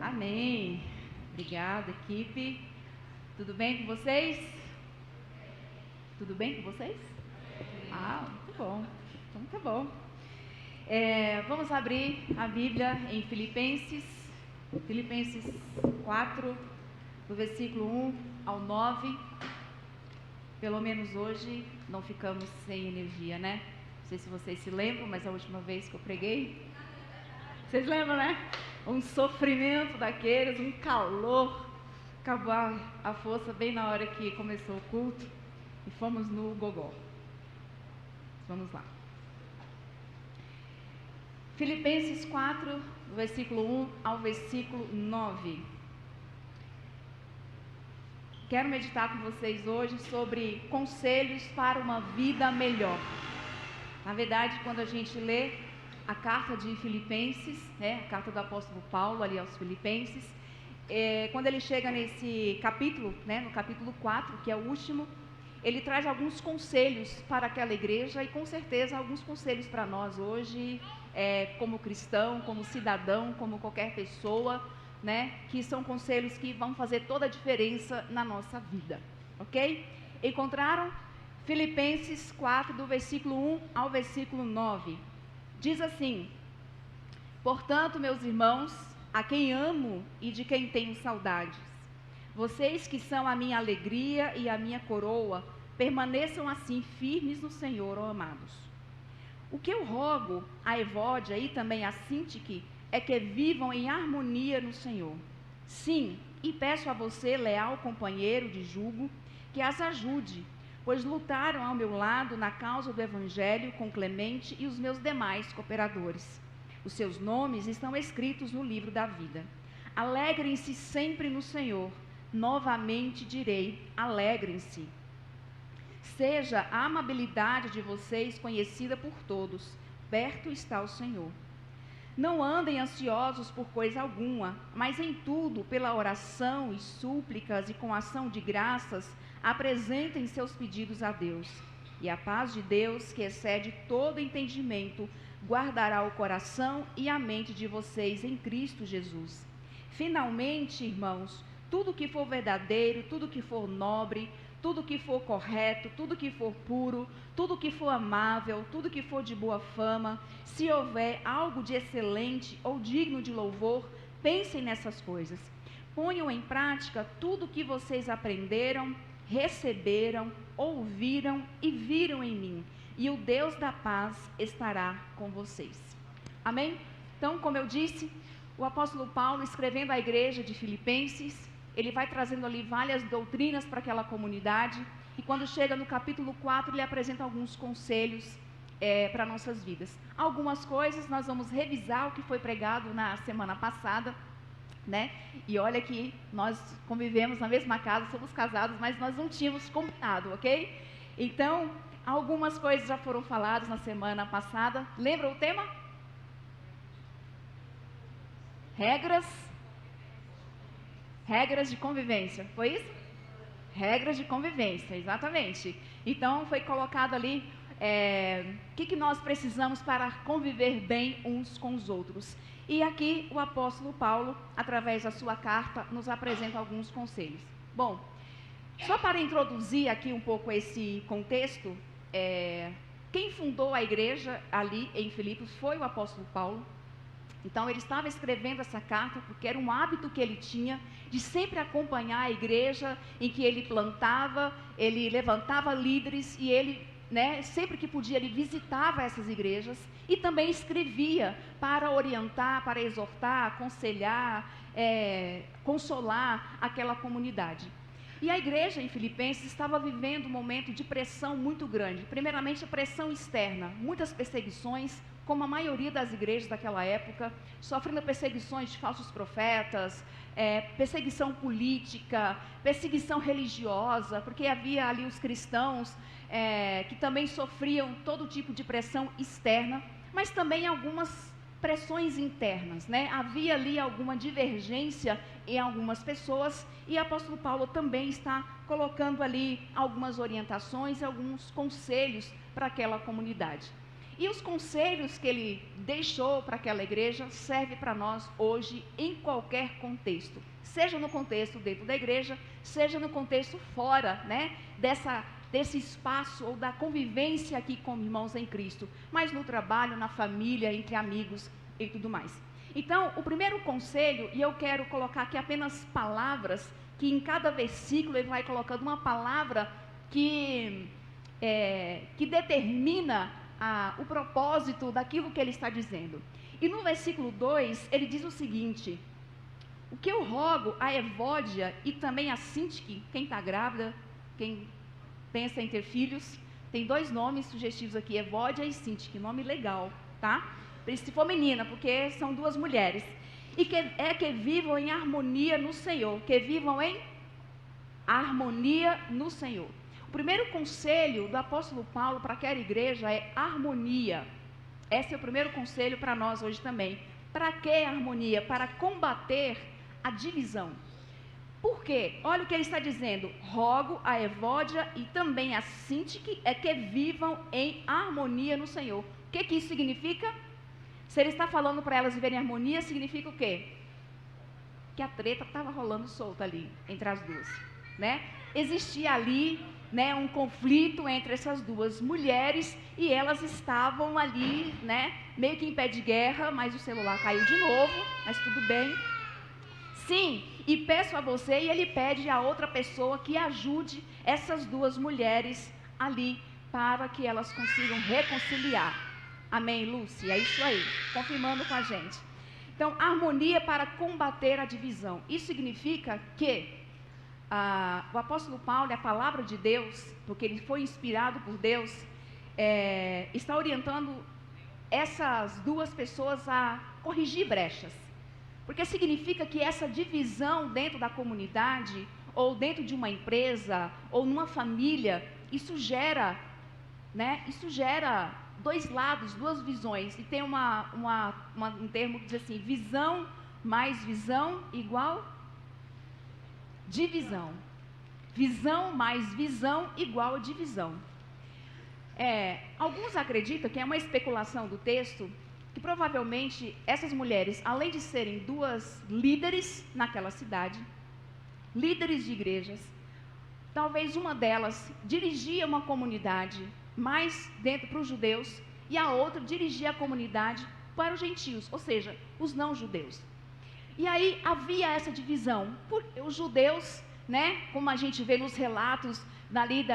Amém. Obrigada, equipe. Tudo bem com vocês? Tudo bem com vocês? Muito bom. Então tá bom. Vamos abrir a Bíblia em Filipenses 4, do versículo 1 ao 9. Pelo menos hoje não ficamos sem energia, né? Não sei se vocês se lembram, mas a última vez que eu preguei, vocês lembram, né? Um sofrimento daqueles, um calor. Acabou a força bem na hora que começou o culto e fomos no gogó. Vamos lá. Filipenses 4, do versículo 1 ao versículo 9. Quero meditar com vocês hoje sobre conselhos para uma vida melhor. Na verdade, quando a gente lê a carta de Filipenses, a carta do apóstolo Paulo ali aos Filipenses, quando ele chega nesse capítulo, no capítulo 4, que é o último, ele traz alguns conselhos para aquela igreja e com certeza alguns conselhos para nós hoje, como cristão, como cidadão, como qualquer pessoa, que são conselhos que vão fazer toda a diferença na nossa vida, ok? Encontraram? Filipenses 4, do versículo 1 ao versículo 9. Diz assim: portanto, meus irmãos, a quem amo e de quem tenho saudades, vocês que são a minha alegria e a minha coroa, permaneçam assim firmes no Senhor, ó amados. O que eu rogo a Evódia e também a Sintique é que vivam em harmonia no Senhor. Sim, e peço a você, leal companheiro de jugo, que as ajude, pois lutaram ao meu lado na causa do Evangelho com Clemente e os meus demais cooperadores. Os seus nomes estão escritos no livro da vida. Alegrem-se sempre no Senhor. Novamente direi, alegrem-se. Seja a amabilidade de vocês conhecida por todos. Perto está o Senhor. Não andem ansiosos por coisa alguma, mas em tudo, pela oração e súplicas e com ação de graças, apresentem seus pedidos a Deus. E a paz de Deus, que excede todo entendimento, guardará o coração e a mente de vocês em Cristo Jesus. Finalmente, irmãos, tudo que for verdadeiro, tudo que for nobre, tudo que for correto, tudo que for puro, tudo que for amável, tudo que for de boa fama, se houver algo de excelente ou digno de louvor, pensem nessas coisas. Ponham em prática tudo o que vocês aprenderam, receberam, ouviram e viram em mim, e o Deus da paz estará com vocês. Amém? Então, como eu disse, o apóstolo Paulo, escrevendo à igreja de Filipenses, ele vai trazendo ali várias doutrinas para aquela comunidade, e quando chega no capítulo 4, ele apresenta alguns conselhos para nossas vidas. Algumas coisas nós vamos revisar o que foi pregado na semana passada, e olha que nós convivemos na mesma casa, somos casados, mas nós não tínhamos combinado, ok? Então, algumas coisas já foram faladas na semana passada. Lembra o tema? Regras de convivência, foi isso? Regras de convivência, exatamente. Então, foi colocado ali o que nós precisamos para conviver bem uns com os outros. E aqui o apóstolo Paulo, através da sua carta, nos apresenta alguns conselhos. Bom, só para introduzir aqui um pouco esse contexto, quem fundou a igreja ali em Filipos foi o apóstolo Paulo. Então, ele estava escrevendo essa carta porque era um hábito que ele tinha de sempre acompanhar a igreja em que ele plantava, ele levantava líderes e ele, sempre que podia, ele visitava essas igrejas e também escrevia para orientar, para exortar, aconselhar, consolar aquela comunidade. E a igreja em Filipenses estava vivendo um momento de pressão muito grande. Primeiramente, a pressão externa, muitas perseguições, como a maioria das igrejas daquela época, sofrendo perseguições de falsos profetas, perseguição política, perseguição religiosa, porque havia ali os cristãos que também sofriam todo tipo de pressão externa, mas também algumas pressões internas, Havia ali alguma divergência em algumas pessoas, e o apóstolo Paulo também está colocando ali algumas orientações e alguns conselhos para aquela comunidade. E os conselhos que ele deixou para aquela igreja servem para nós hoje em qualquer contexto. Seja no contexto dentro da igreja, seja no contexto fora, né, desse espaço ou da convivência aqui com irmãos em Cristo, mas no trabalho, na família, entre amigos e tudo mais. Então, o primeiro conselho, e eu quero colocar aqui apenas palavras, que em cada versículo ele vai colocando uma palavra que determina o propósito daquilo que ele está dizendo. E no versículo 2, ele diz o seguinte: o que eu rogo a Evódia e também a Sintique, quem está grávida, quem pensa em ter filhos, tem dois nomes sugestivos aqui, Evódia e Sintique, nome legal, tá? Se for menina, porque são duas mulheres. E que vivam em harmonia no Senhor, que vivam em harmonia no Senhor. O primeiro conselho do apóstolo Paulo para aquela igreja é harmonia. Esse é o primeiro conselho para nós hoje também. Para que harmonia? Para combater a divisão. Por quê? Olha o que ele está dizendo: rogo a Evódia e também a Sintique que vivam em harmonia no Senhor. O que isso significa? Se ele está falando para elas viverem em harmonia, significa o quê? Que a treta estava rolando solta ali, entre as duas, né? Existia ali, né, um conflito entre essas duas mulheres e elas estavam ali, né, meio que em pé de guerra, mas o celular caiu de novo, mas tudo bem. Sim, e peço a você, e ele pede a outra pessoa que ajude essas duas mulheres ali, para que elas consigam reconciliar. Amém, Lúcia? É isso aí, confirmando com a gente. Então, harmonia para combater a divisão. Isso significa que o apóstolo Paulo, a palavra de Deus, porque ele foi inspirado por Deus, está orientando essas duas pessoas a corrigir brechas. Porque significa que essa divisão dentro da comunidade, ou dentro de uma empresa, ou numa família, isso gera dois lados, duas visões. E tem um termo que diz assim: visão mais visão igual divisão. Visão mais visão igual a divisão. Alguns acreditam que é uma especulação do texto, que provavelmente essas mulheres, além de serem duas líderes naquela cidade, líderes de igrejas, talvez uma delas dirigia uma comunidade mais dentro para os judeus, e a outra dirigia a comunidade para os gentios, ou seja, os não-judeus. E aí havia essa divisão, porque os judeus, né, como a gente vê nos relatos dali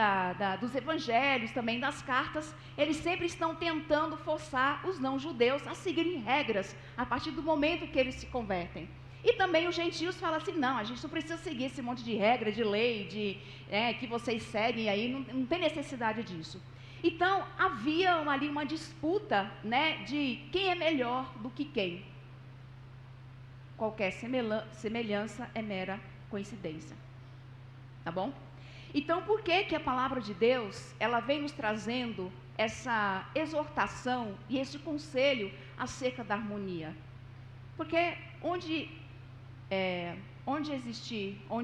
dos evangelhos, também das cartas, eles sempre estão tentando forçar os não-judeus a seguirem regras, a partir do momento que eles se convertem. E também os gentios falam assim: não, a gente não precisa seguir esse monte de regra, de lei, que vocês seguem aí, não tem necessidade disso. Então, havia ali uma disputa, né, de quem é melhor do que quem. Qualquer semelhança é mera coincidência. Tá bom? Então, por que a palavra de Deus, ela vem nos trazendo essa exortação e esse conselho acerca da harmonia? Porque onde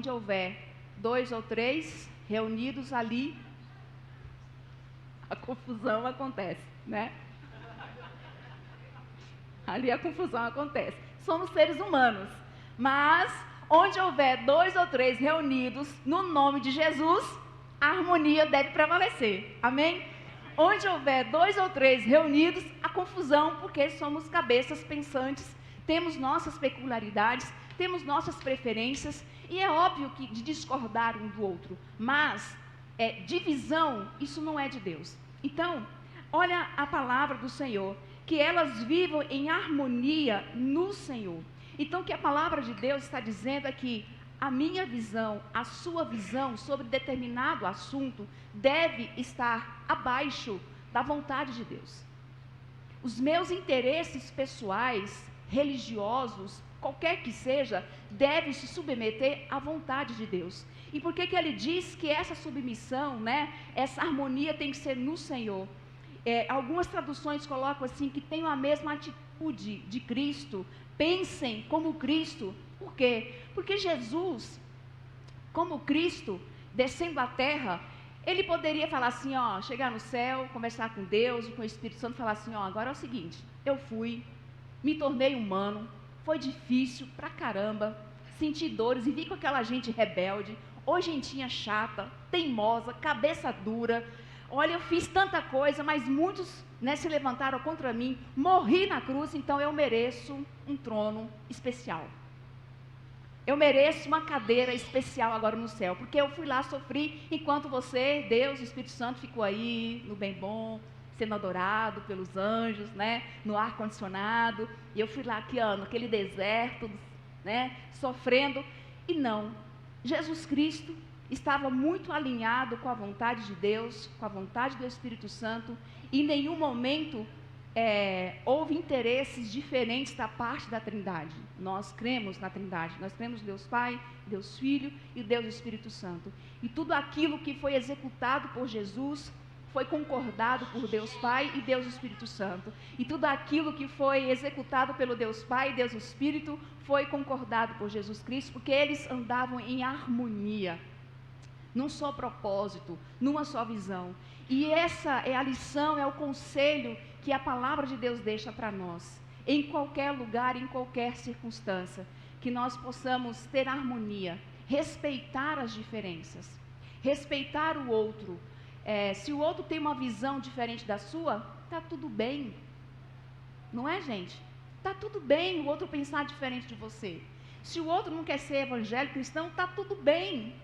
houver 2 ou 3 reunidos ali, a confusão acontece, né? Ali a confusão acontece. Somos seres humanos, mas onde houver 2 ou 3 reunidos no nome de Jesus, a harmonia deve prevalecer. Amém? Onde houver 2 ou 3 reunidos, a confusão, porque somos cabeças pensantes, temos nossas peculiaridades, temos nossas preferências, e é óbvio que de discordar um do outro, mas divisão, isso não é de Deus. Então, olha a palavra do Senhor, que elas vivam em harmonia no Senhor. Então, o que a palavra de Deus está dizendo é que a minha visão, a sua visão sobre determinado assunto deve estar abaixo da vontade de Deus. Os meus interesses pessoais, religiosos, qualquer que seja, devem se submeter à vontade de Deus. E por que ele diz que essa submissão, né, essa harmonia tem que ser no Senhor? Algumas traduções colocam assim, que tenham a mesma atitude de Cristo, pensem como Cristo. Por quê? Porque Jesus, como Cristo, descendo à terra, Ele poderia falar assim, ó, chegar no céu, conversar com Deus, com o Espírito Santo, falar assim, ó, agora é o seguinte, eu fui, me tornei humano, foi difícil pra caramba, senti dores e vi com aquela gente rebelde, ou gentinha chata, teimosa, cabeça dura. Olha, eu fiz tanta coisa, mas muitos, né, se levantaram contra mim, morri na cruz, então eu mereço um trono especial. Eu mereço uma cadeira especial agora no céu, porque eu fui lá sofrer, enquanto você, Deus, o Espírito Santo, ficou aí no bem bom, sendo adorado pelos anjos, né, no ar-condicionado, e eu fui lá aqui, ó, naquele deserto, né, sofrendo, e não, Jesus Cristo estava muito alinhado com a vontade de Deus, com a vontade do Espírito Santo, e em nenhum momento houve interesses diferentes da parte da Trindade. Nós cremos na Trindade, nós cremos Deus Pai, Deus Filho e Deus Espírito Santo. E tudo aquilo que foi executado por Jesus foi concordado por Deus Pai e Deus Espírito Santo. E tudo aquilo que foi executado pelo Deus Pai e Deus Espírito foi concordado por Jesus Cristo, porque eles andavam em harmonia, num só propósito, numa só visão. E essa é a lição, é o conselho que a palavra de Deus deixa para nós, em qualquer lugar, em qualquer circunstância, que nós possamos ter harmonia, respeitar as diferenças, respeitar o outro. Se o outro tem uma visão diferente da sua, está tudo bem, não é, gente? Está tudo bem o outro pensar diferente de você. Se o outro não quer ser evangélico, cristão, está tudo bem.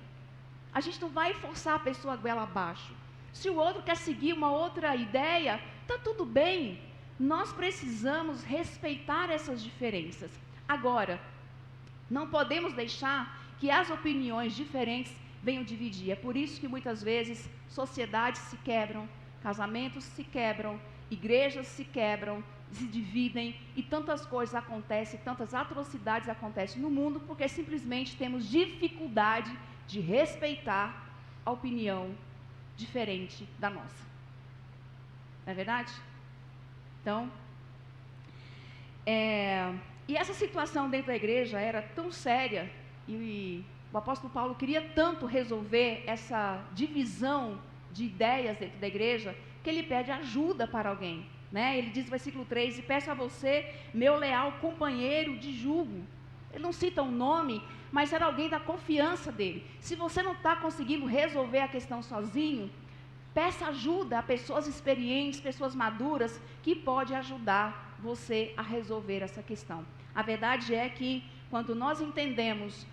A gente não vai forçar a pessoa a goela abaixo. Se o outro quer seguir uma outra ideia, está tudo bem. Nós precisamos respeitar essas diferenças. Agora, não podemos deixar que as opiniões diferentes venham dividir. É por isso que muitas vezes sociedades se quebram, casamentos se quebram, igrejas se quebram, se dividem e tantas coisas acontecem, tantas atrocidades acontecem no mundo, porque simplesmente temos dificuldade de respeitar a opinião diferente da nossa. Não é verdade? Então, e essa situação dentro da igreja era tão séria, e o apóstolo Paulo queria tanto resolver essa divisão de ideias dentro da igreja, que ele pede ajuda para alguém, né? Ele diz no versículo 3, e peço a você, meu leal companheiro de jugo. Ele não cita um nome, mas era alguém da confiança dele. Se você não está conseguindo resolver a questão sozinho, peça ajuda a pessoas experientes, pessoas maduras, que podem ajudar você a resolver essa questão. A verdade é que, quando nós entendemos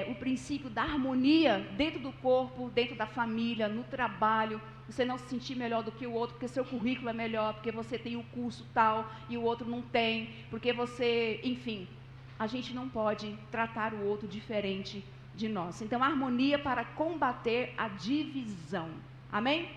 o princípio da harmonia dentro do corpo, dentro da família, no trabalho, você não se sentir melhor do que o outro, porque seu currículo é melhor, porque você tem o curso tal e o outro não tem, porque você, enfim, a gente não pode tratar o outro diferente de nós. Então, harmonia para combater a divisão. Amém?